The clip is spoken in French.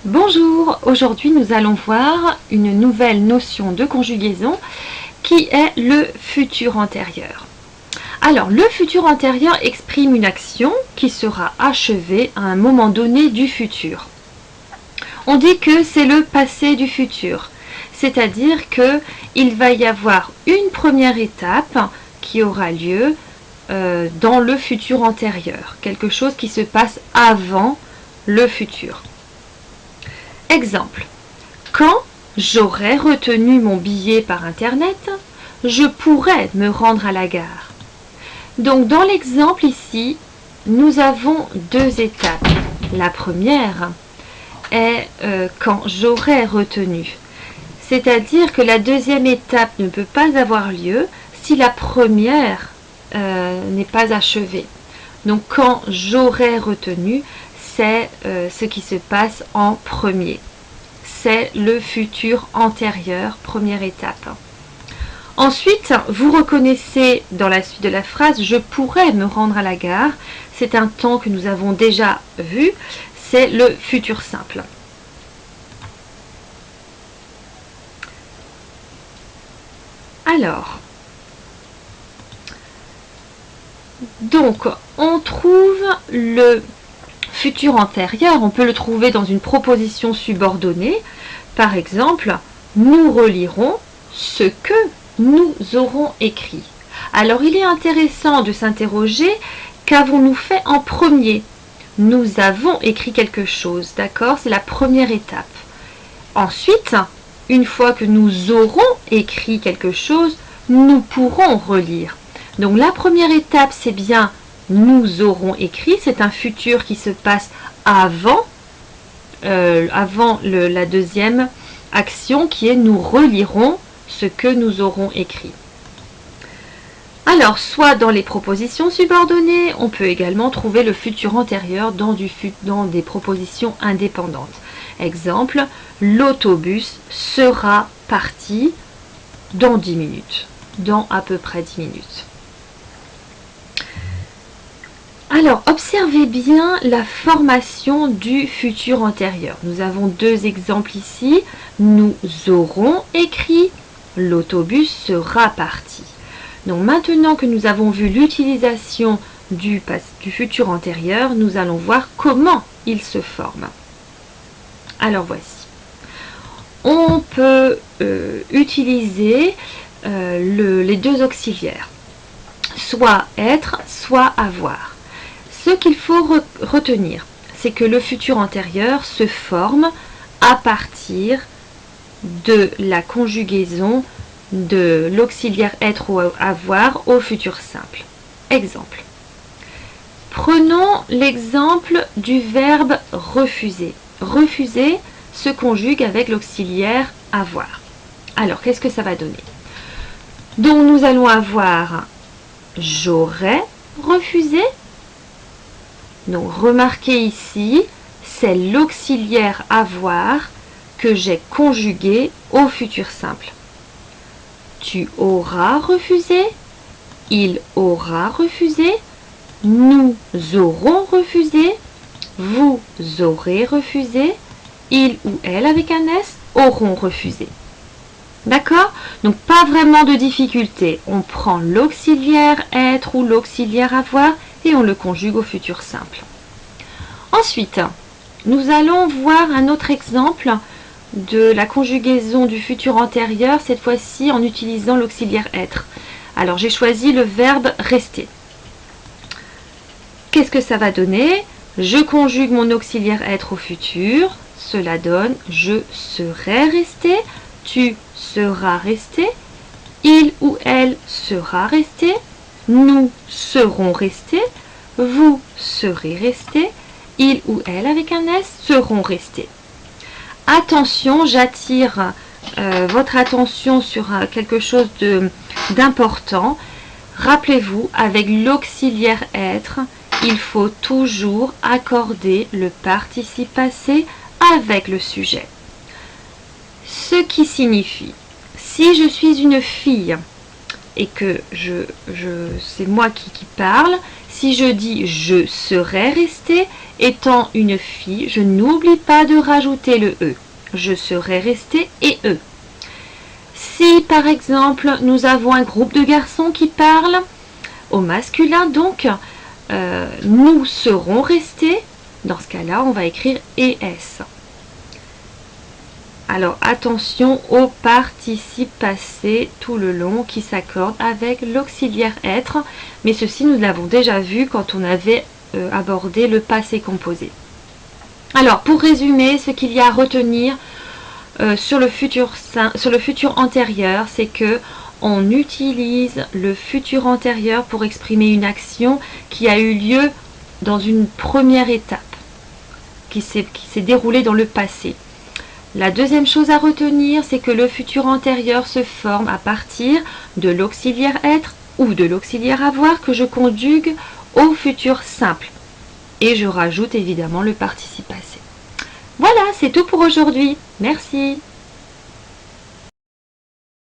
Bonjour, aujourd'hui nous allons voir une nouvelle notion de conjugaison qui est le futur antérieur. Alors, le futur antérieur exprime une action qui sera achevée à un moment donné du futur. On dit que c'est le passé du futur, c'est-à-dire qu'il va y avoir une première étape qui aura lieu dans le futur antérieur, quelque chose qui se passe avant le futur. Exemple, quand j'aurai retenu mon billet par internet, je pourrais me rendre à la gare. Donc dans l'exemple ici, nous avons deux étapes. La première est quand j'aurai retenu. C'est-à-dire que la deuxième étape ne peut pas avoir lieu si la première n'est pas achevée. Donc quand j'aurai retenu, c'est ce qui se passe en premier. C'est le futur antérieur, première étape. Ensuite, vous reconnaissez dans la suite de la phrase « je pourrais me rendre à la gare ». C'est un temps que nous avons déjà vu, c'est le futur simple. Alors, donc, on trouve le futur antérieur, on peut le trouver dans une proposition subordonnée. Par exemple, nous relirons ce que nous aurons écrit. Alors, il est intéressant de s'interroger, qu'avons-nous fait en premier? Nous avons écrit quelque chose, d'accord? C'est la première étape. Ensuite, une fois que nous aurons écrit quelque chose, nous pourrons relire. Donc, la première étape, c'est bien nous aurons écrit, c'est un futur qui se passe avant, la deuxième action qui est nous relirons ce que nous aurons écrit. Alors, soit dans les propositions subordonnées, on peut également trouver le futur antérieur dans des propositions indépendantes. Exemple, l'autobus sera parti dans 10 minutes, dans à peu près 10 minutes. Alors, observez bien la formation du futur antérieur. Nous avons deux exemples ici. Nous aurons écrit, l'autobus sera parti. Donc maintenant que nous avons vu l'utilisation du futur antérieur, nous allons voir comment il se forme. Alors voici. On peut utiliser les deux auxiliaires, soit être, soit avoir. Ce qu'il faut retenir, c'est que le futur antérieur se forme à partir de la conjugaison de l'auxiliaire être ou avoir au futur simple. Exemple. Prenons l'exemple du verbe refuser. Refuser se conjugue avec l'auxiliaire avoir. Alors, qu'est-ce que ça va donner? Donc, nous allons avoir j'aurais refusé. Donc, remarquez ici, c'est l'auxiliaire avoir que j'ai conjugué au futur simple. Tu auras refusé, il aura refusé, nous aurons refusé, vous aurez refusé, il ou elle avec un S auront refusé. D'accord? Donc pas vraiment de difficulté. On prend l'auxiliaire être ou l'auxiliaire avoir et on le conjugue au futur simple. Ensuite, nous allons voir un autre exemple de la conjugaison du futur antérieur, cette fois-ci en utilisant l'auxiliaire être. Alors j'ai choisi le verbe rester. Qu'est-ce que ça va donner? Je conjugue mon auxiliaire être au futur, cela donne je serai resté, tu seras resté, il ou elle sera resté, nous serons restés, vous serez restés, il ou elle avec un S seront restés. Attention, j'attire votre attention sur quelque chose d'important. Rappelez-vous, avec l'auxiliaire être, il faut toujours accorder le participe passé avec le sujet. Ce qui signifie, si je suis une fille et que c'est moi qui parle, Si je dis je serais restée, étant une fille, je n'oublie pas de rajouter le E. Je serais restée et E. Si par exemple nous avons un groupe de garçons qui parlent, au masculin donc, nous serons restés, dans ce cas-là on va écrire ES. Alors attention au participe passé tout le long qui s'accorde avec l'auxiliaire être, mais ceci nous l'avons déjà vu quand on avait abordé le passé composé. Alors pour résumer, ce qu'il y a à retenir sur le futur antérieur, c'est que on utilise le futur antérieur pour exprimer une action qui a eu lieu dans une première étape, qui s'est déroulée dans le passé. La deuxième chose à retenir, c'est que le futur antérieur se forme à partir de l'auxiliaire être ou de l'auxiliaire avoir que je conjugue au futur simple. Et je rajoute évidemment le participe passé. Voilà, c'est tout pour aujourd'hui. Merci.